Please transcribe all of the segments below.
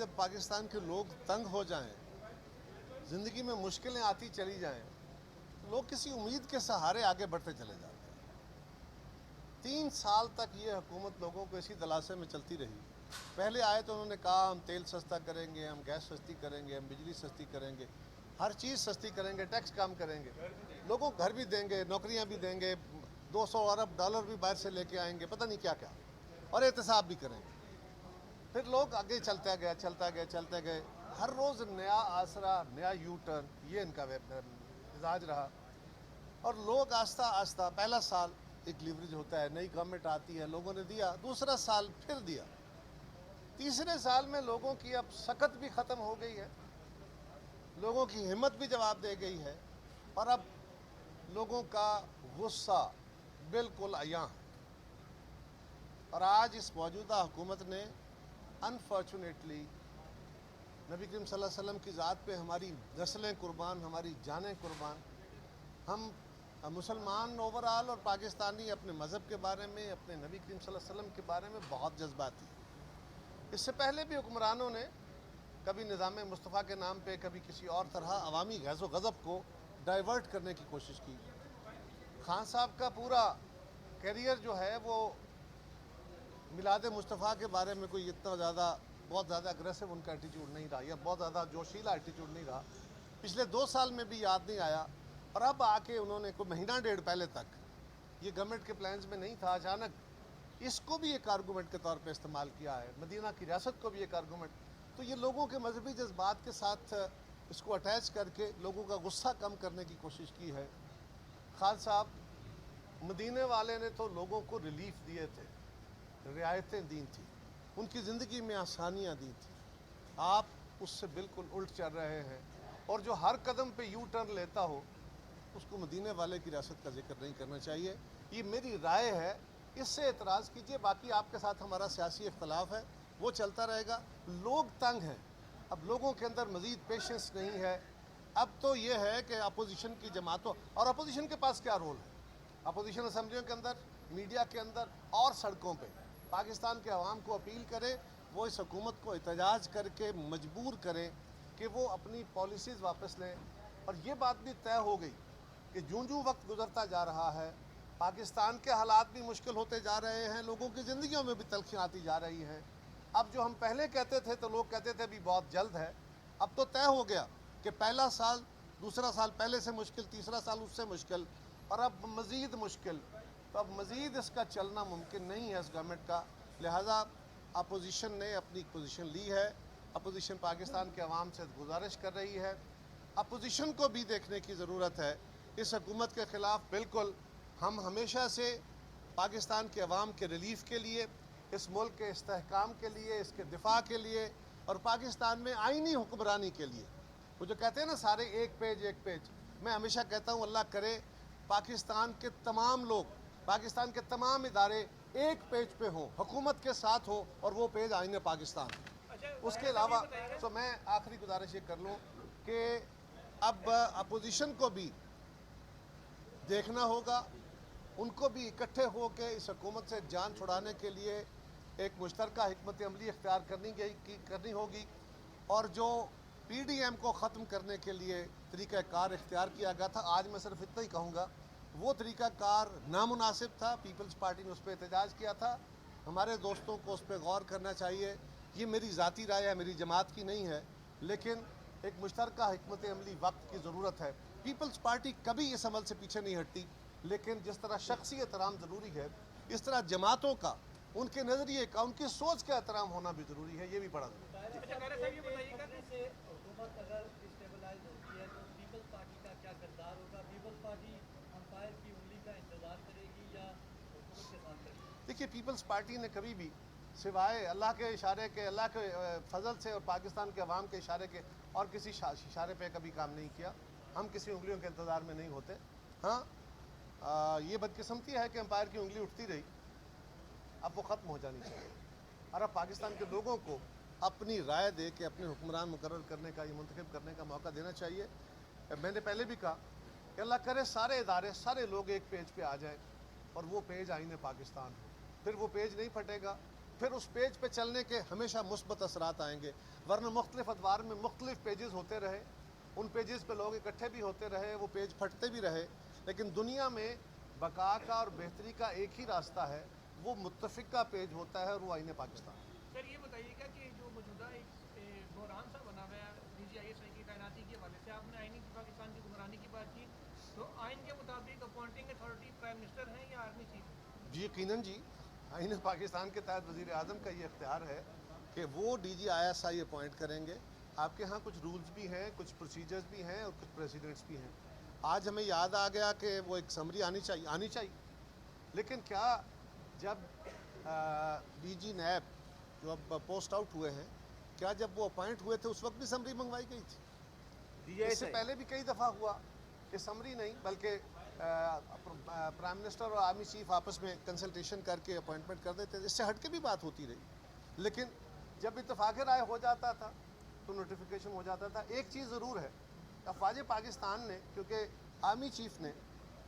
جب پاکستان کے لوگ تنگ ہو جائیں، زندگی میں مشکلیں آتی چلی جائیں، لوگ کسی امید کے سہارے آگے بڑھتے چلے جاتے ہیں۔ 3 سال تک یہ حکومت لوگوں کو اسی دلاسے میں چلتی رہی۔ پہلے آئے تو انہوں نے کہا ہم تیل سستا کریں گے، ہم گیس سستی کریں گے، ہم بجلی سستی کریں گے، ہر چیز سستی کریں گے، ٹیکس کم کریں گے، لوگوں کو گھر بھی دیں گے، نوکریاں بھی دیں گے، 200 ارب ڈالر بھی باہر سے لے کے آئیں گے، پتہ نہیں کیا کیا، اور احتساب بھی کریں گے۔ پھر لوگ آگے چلتے گئے، ہر روز نیا آسرا، نیا یو ٹرن، یہ ان کا مزاج رہا، اور لوگ آہستہ آہستہ پہلا سال ایک لیوریج ہوتا ہے، نئی گورنمنٹ آتی ہے، لوگوں نے دیا، دوسرا سال پھر دیا، تیسرے سال میں لوگوں کی اب سکت بھی ختم ہو گئی ہے، لوگوں کی ہمت بھی جواب دے گئی ہے، اور اب لوگوں کا غصہ بالکل عیاں ہے۔ اور آج اس موجودہ حکومت نے انفارچونیٹلی نبی کریم صلی اللہ علیہ وسلم کی ذات پہ ہماری نسلیں قربان، ہماری جانیں قربان، ہم مسلمان اوورآل اور پاکستانی اپنے مذہب کے بارے میں، اپنے نبی کریم صلی اللہ علیہ وسلم کے بارے میں بہت جذباتی۔ اس سے پہلے بھی حکمرانوں نے کبھی نظام مصطفیٰ کے نام پہ، کبھی کسی اور طرح عوامی غیظ و غضب کو ڈائیورٹ کرنے کی کوشش کی۔ خان صاحب کا پورا کیریئر جو ہے وہ میلاد مصطفیٰ کے بارے میں کوئی اتنا زیادہ، بہت زیادہ اگریسو ان کا ایٹیٹیوڈ نہیں رہا، یا بہت زیادہ جوشیلا ایٹیٹیوڈ نہیں رہا، پچھلے 2 سال میں بھی یاد نہیں آیا، اور اب آ کے انہوں نے کوئی مہینہ ڈیڑھ پہلے تک یہ گورنمنٹ کے پلانز میں نہیں تھا، اچانک اس کو بھی ایک آرگومنٹ کے طور پہ استعمال کیا ہے، مدینہ کی ریاست کو بھی ایک آرگومنٹ، تو یہ لوگوں کے مذہبی جذبات کے ساتھ اس کو اٹیچ کر کے لوگوں کا غصہ کم کرنے کی کوشش کی ہے۔ خان صاحب، مدینے والے نے تو لوگوں کو ریلیف دیے تھے، رعایتیں دی تھیں، ان کی زندگی میں آسانیاں دی تھیں، آپ اس سے بالکل الٹ چل رہے ہیں، اور جو ہر قدم پہ یو ٹرن لیتا ہو اس کو مدینے والے کی ریاست کا ذکر نہیں کرنا چاہیے۔ یہ میری رائے ہے، اس سے اعتراض کیجئے، باقی آپ کے ساتھ ہمارا سیاسی اختلاف ہے، وہ چلتا رہے گا۔ لوگ تنگ ہیں، اب لوگوں کے اندر مزید پیشنس نہیں ہے، اب تو یہ ہے کہ اپوزیشن کی جماعتوں، اور اپوزیشن کے پاس کیا رول ہے؟ اپوزیشن اسمبلیوں کے اندر، میڈیا کے اندر اور سڑکوں پہ پاکستان کے عوام کو اپیل کرے، وہ اس حکومت کو احتجاج کر کے مجبور کریں کہ وہ اپنی پالیسیز واپس لیں۔ اور یہ بات بھی طے ہو گئی کہ جوں وقت گزرتا جا رہا ہے، پاکستان کے حالات بھی مشکل ہوتے جا رہے ہیں، لوگوں کی زندگیوں میں بھی تلخیاں آتی جا رہی ہیں۔ اب جو ہم پہلے کہتے تھے تو لوگ کہتے تھے بھی بہت جلد ہے، اب تو طے ہو گیا کہ پہلا سال، دوسرا سال پہلے سے مشکل، تیسرا سال اس سے مشکل، اور اب مزید مشکل، تو اب مزید اس کا چلنا ممکن نہیں ہے اس گورنمنٹ کا، لہذا اپوزیشن نے اپنی پوزیشن لی ہے، اپوزیشن پاکستان کے عوام سے گزارش کر رہی ہے، اپوزیشن کو بھی دیکھنے کی ضرورت ہے اس حکومت کے خلاف۔ بالکل ہم ہمیشہ سے پاکستان کے عوام کے ریلیف کے لیے، اس ملک کے استحکام کے لیے، اس کے دفاع کے لیے، اور پاکستان میں آئینی حکمرانی کے لیے، وہ جو کہتے ہیں نا سارے ایک پیج، میں ہمیشہ کہتا ہوں اللہ کرے پاکستان کے تمام لوگ، پاکستان کے تمام ادارے ایک پیج پہ ہوں، حکومت کے ساتھ ہو، اور وہ پیج آئین پاکستان۔ اس کے علاوہ تو میں آخری گزارش یہ کر لوں کہ اب اپوزیشن کو بھی دیکھنا ہوگا، ان کو بھی اکٹھے ہو کے اس حکومت سے جان چھڑانے کے لیے ایک مشترکہ حکمت عملی اختیار کرنی ہوگی، اور جو پی ڈی ایم کو ختم کرنے کے لیے طریقہ کار اختیار کیا گیا تھا، آج میں صرف اتنا ہی کہوں گا، وہ طریقہ کار نامناسب تھا، پیپلز پارٹی نے اس پہ احتجاج کیا تھا، ہمارے دوستوں کو اس پہ غور کرنا چاہیے۔ یہ میری ذاتی رائے ہے، میری جماعت کی نہیں ہے، لیکن ایک مشترکہ حکمت عملی وقت کی ضرورت ہے۔ پیپلز پارٹی کبھی اس عمل سے پیچھے نہیں ہٹتی، لیکن جس طرح شخصی احترام ضروری ہے، اس طرح جماعتوں کا، ان کے نظریے کا، ان کی سوچ کا احترام ہونا بھی ضروری ہے، یہ بھی بڑا ضروری ہے۔ حکومت اگر اسٹیبلائز ہوتی ہے تو پیپلز پارٹی کا کیا کردار ہوگا؟ پیپلز پارٹی امپائر کی انگلی کا انتظار کرے گی یا حکومت کے ساتھ کرے گی؟ دیکھیے، پیپلز پارٹی نے کبھی بھی سوائے اللہ کے اشارے کے، اللہ کے فضل سے اور پاکستان کے عوام کے اشارے کے، اور کسی اشارے پہ کبھی کام نہیں کیا۔ ہم کسی انگلیوں کے انتظار میں نہیں ہوتے۔ ہاں، یہ بدقسمتی ہے کہ امپائر کی انگلی اٹھتی رہی، اب وہ ختم ہو جانی چاہیے، اور اب پاکستان کے لوگوں کو اپنی رائے دے کے اپنے حکمران مقرر کرنے کا، یہ منتخب کرنے کا موقع دینا چاہیے۔ میں نے پہلے بھی کہا کہ اللہ کرے سارے ادارے، سارے لوگ ایک پیج پہ آ جائیں، اور وہ پیج آئین پاکستان ہو، پھر وہ پیج نہیں پھٹے گا، پھر اس پیج پہ چلنے کے ہمیشہ مثبت اثرات آئیں گے، ورنہ مختلف ادوار میں مختلف پیجز ہوتے رہے، ان پیجز پہ لوگ اکٹھے بھی ہوتے رہے، وہ پیج پھٹتے بھی رہے، لیکن دنیا میں بقا کا اور بہتری کا ایک ہی راستہ ہے، وہ متفقہ پیج ہوتا ہے، اور وہ آئین پاکستان۔ سر یہ بتائیے گا کہ جو موجودہ ایک بحران سا بنا ہوا ہے ڈی جی آئی ایس آئی کی تعیناتی کے حوالے سے، آپ نے آئینی پاکستان کی حکمرانی کی بات کی، تو آئین کے مطابق اپوائنٹنگ اتھارٹی پرائم منسٹر ہیں یا آرمی چیف؟ جی یقیناً جی، آئین پاکستان کے تحت وزیر اعظم کا یہ اختیار ہے کہ وہ D G I S I appoint کریں گے۔ آپ کے ہاں کچھ رولز بھی ہیں، کچھ پروسیجرز بھی ہیں، اور کچھ پریسیڈنٹس بھی ہیں۔ آج ہمیں یاد آ گیا کہ وہ ایک سمری آنی چاہیے، لیکن کیا جب ڈی جی نیب جو اب پوسٹ آؤٹ ہوئے ہیں، کیا جب وہ اپوائنٹ ہوئے تھے اس وقت بھی سمری منگوائی گئی تھی؟ اس سے پہلے بھی کئی دفعہ ہوا کہ سمری نہیں بلکہ پرائم منسٹر اور آرمی چیف آپس میں کنسلٹیشن کر کے اپوائنٹمنٹ کر دیتے تھے، اس سے ہٹ کے بھی بات ہوتی رہی، لیکن جب اتفاق رائے ہو جاتا تھا تو نوٹیفیکیشن ہو جاتا تھا۔ ایک چیز ضرور ہے، افواج پاکستان نے، کیونکہ آرمی چیف نے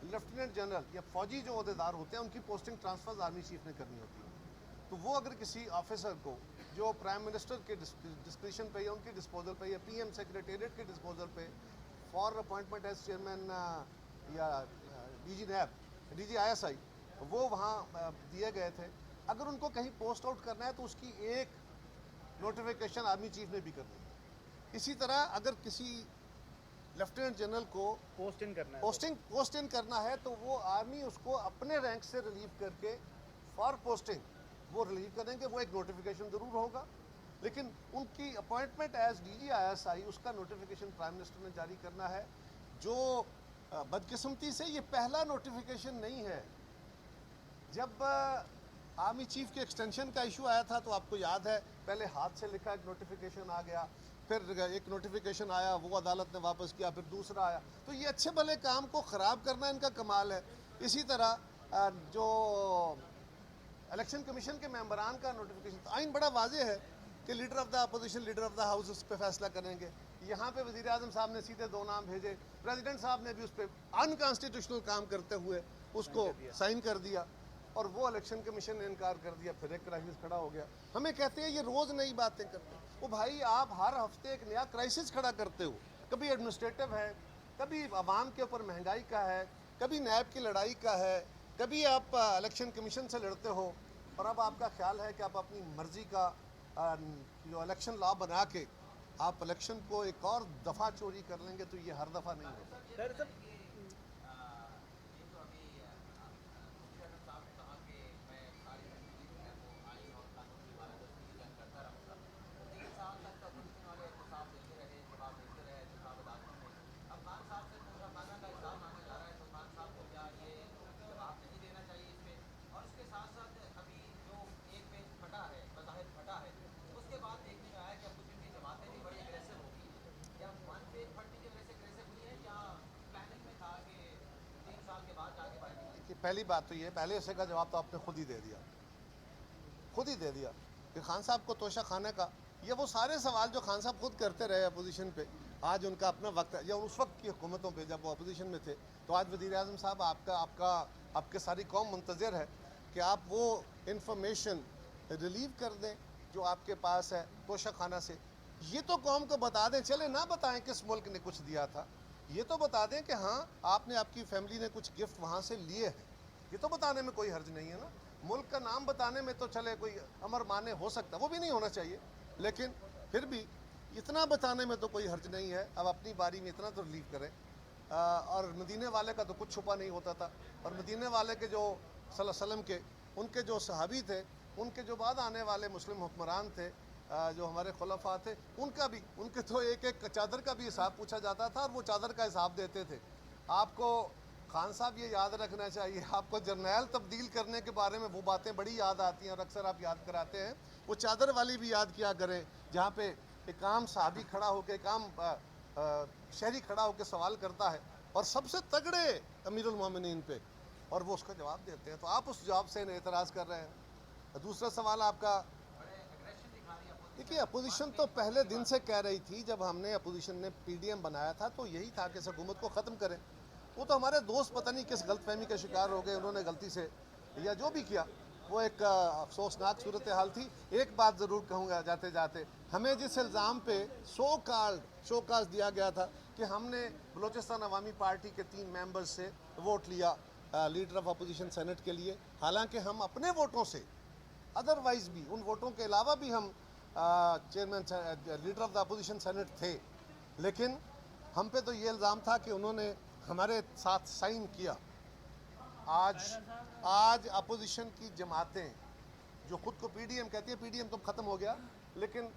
لیفٹیننٹ جنرل یا فوجی جو عہدیدار ہوتے ہیں ان کی پوسٹنگ ٹرانسفرز آرمی چیف نے کرنی ہوتی ہے، تو وہ اگر کسی آفیسر کو جو پرائم منسٹر کے ڈسکریشن پہ یا ان کے ڈسپوزل پہ یا پی ایم سیکریٹریٹ کے ڈسپوزل پہ فار اپوائنٹمنٹ ایز چیئرمین یا D G NAB, D G I S I, وہ وہاں دیے گئے تھے، اگر ان کو کہیں پوسٹ آؤٹ کرنا ہے تو اس کی ایک نوٹیفیکیشن آرمی چیف نے بھی کرنی ہے۔ اسی طرح اگر کسی لیفٹیننٹ جنرل کو پوسٹ ان کرنا ہے تو وہ آرمی اس کو اپنے رینک سے ریلیو کر کے فار پوسٹنگ وہ ریلیو کریں گے، وہ ایک نوٹیفیکیشن ضرور ہوگا، لیکن ان کی appointment as D G I S I اس کا نوٹیفیکیشن پرائم منسٹر نے جاری کرنا ہے۔ جو بدقسمتی سے یہ پہلا نوٹیفیکیشن نہیں ہے۔ جب آرمی چیف کے ایکسٹینشن کا ایشو آیا تھا تو آپ کو یاد ہے پہلے ہاتھ سے لکھا ایک نوٹیفیکیشن آ گیا، پھر ایک نوٹیفیکیشن آیا وہ عدالت نے واپس کیا، پھر دوسرا آیا، تو یہ اچھے بھلے کام کو خراب کرنا ان کا کمال ہے۔ اسی طرح جو الیکشن کمیشن کے ممبران کا نوٹیفیکیشن، آئین بڑا واضح ہے کہ leader of the opposition, leader of the house اس پہ فیصلہ کریں گے۔ یہاں پہ وزیر اعظم صاحب نے سیدھے 2 نام بھیجے، پریزیڈنٹ صاحب نے بھی اس پہ انکانسٹیٹیوشنل کام کرتے ہوئے اس کو سائن کر دیا، اور وہ الیکشن کمیشن نے انکار کر دیا، پھر ایک کرائسس کھڑا ہو گیا۔ ہمیں کہتے ہیں یہ روز نئی باتیں کرتے ہیں، وہ بھائی آپ ہر ہفتے ایک نیا کرائسس کھڑا کرتے ہو، کبھی ایڈمنسٹریٹو ہے، کبھی عوام کے اوپر مہنگائی کا ہے، کبھی نیب کی لڑائی کا ہے، کبھی آپ الیکشن کمیشن سے لڑتے ہو، اور اب آپ کا خیال ہے کہ آپ اپنی مرضی کا جو الیکشن لا بنا کے آپ الیکشن کو ایک اور دفعہ چوری کر لیں گے، تو یہ ہر دفعہ نہیں ہوتا۔ پہلی بات تو یہ، پہلے حصے کا جواب تو آپ نے خود ہی دے دیا کہ خان صاحب کو توشہ خانے کا، یہ وہ سارے سوال جو خان صاحب خود کرتے رہے اپوزیشن پہ، آج ان کا اپنا وقت ہے، یا اس وقت کی حکومتوں پہ جب وہ اپوزیشن میں تھے، تو آج وزیر اعظم صاحب آپ کے ساری قوم منتظر ہے کہ آپ وہ انفارمیشن ریلیو کر دیں جو آپ کے پاس ہے توشہ خانہ سے۔ یہ تو قوم کو بتا دیں، چلے نہ بتائیں کس ملک نے کچھ دیا تھا، یہ تو بتا دیں کہ ہاں آپ نے، آپ کی فیملی نے کچھ گفٹ وہاں سے لیے ہیں، یہ تو بتانے میں کوئی حرج نہیں ہے نا۔ ملک کا نام بتانے میں تو چلے کوئی امر مانے ہو سکتا، وہ بھی نہیں ہونا چاہیے، لیکن پھر بھی اتنا بتانے میں تو کوئی حرج نہیں ہے۔ اب اپنی باری میں اتنا تو ریلیو کریں۔ اور مدینے والے کا تو کچھ چھپا نہیں ہوتا تھا، اور مدینے والے کے جو صلی اللہ علیہ وسلم کے، ان کے جو صحابی تھے، ان کے جو بعد آنے والے مسلم حکمران تھے، جو ہمارے خلفاء تھے، ان کے تو ایک ایک چادر کا بھی حساب پوچھا جاتا تھا، اور وہ چادر کا حساب دیتے تھے۔ آپ کو خان صاحب یہ یاد رکھنا چاہیے، آپ کو جرنیل تبدیل کرنے کے بارے میں وہ باتیں بڑی یاد آتی ہیں، اور اکثر آپ یاد کراتے ہیں، وہ چادر والی بھی یاد کیا کریں، جہاں پہ ایک عام صحابی کھڑا ہو کے، ایک عام شہری کھڑا ہو کے سوال کرتا ہے، اور سب سے تگڑے امیر المومنین پہ، اور وہ اس کا جواب دیتے ہیں، تو آپ اس جواب سے اعتراض کر رہے ہیں۔ دوسرا سوال آپ کا، دیکھیے اپوزیشن تو پہلے دن سے کہہ رہی تھی، جب ہم نے اپوزیشن نے پی ڈی ایم بنایا تھا تو یہی تھا کہ اس حکومت کو ختم کریں۔ وہ تو ہمارے دوست پتہ نہیں کس غلط فہمی کا شکار ہو گئے، انہوں نے غلطی سے یا جو بھی کیا، وہ ایک افسوسناک صورتحال تھی. ایک بات ضرور کہوں گا جاتے جاتے, ہمیں جس الزام پہ شو کاز دیا گیا تھا کہ ہم نے بلوچستان عوامی پارٹی کے 3 ممبرز سے ووٹ لیا لیڈر آف اپوزیشن سینٹ کے لیے, حالانکہ ہم اپنے ووٹوں سے ادروائز بھی ان ووٹوں کے علاوہ بھی ہم chairman leader of the opposition senate تھے, لیکن ہم پہ تو یہ الزام تھا کہ انہوں نے ہمارے ساتھ سائن کیا. آج اپوزیشن کی جماعتیں جو خود کو پی ڈی ایم کہتی ہیں, پی ڈی ایم تو ختم ہو گیا, لیکن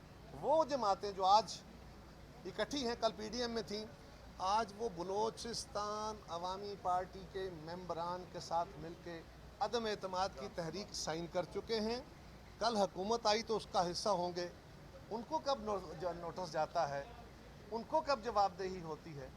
وہ جماعتیں جو آج اکٹھی ہیں, کل پی ڈی ایم میں تھیں, آج وہ بلوچستان عوامی پارٹی کے ممبران کے ساتھ مل کے عدم اعتماد کی تحریک سائن کر چکے ہیں. کل حکومت آئی تو اس کا حصہ ہوں گے. ان کو کب نوٹس جاتا ہے, ان کو کب جواب دہی ہوتی ہے,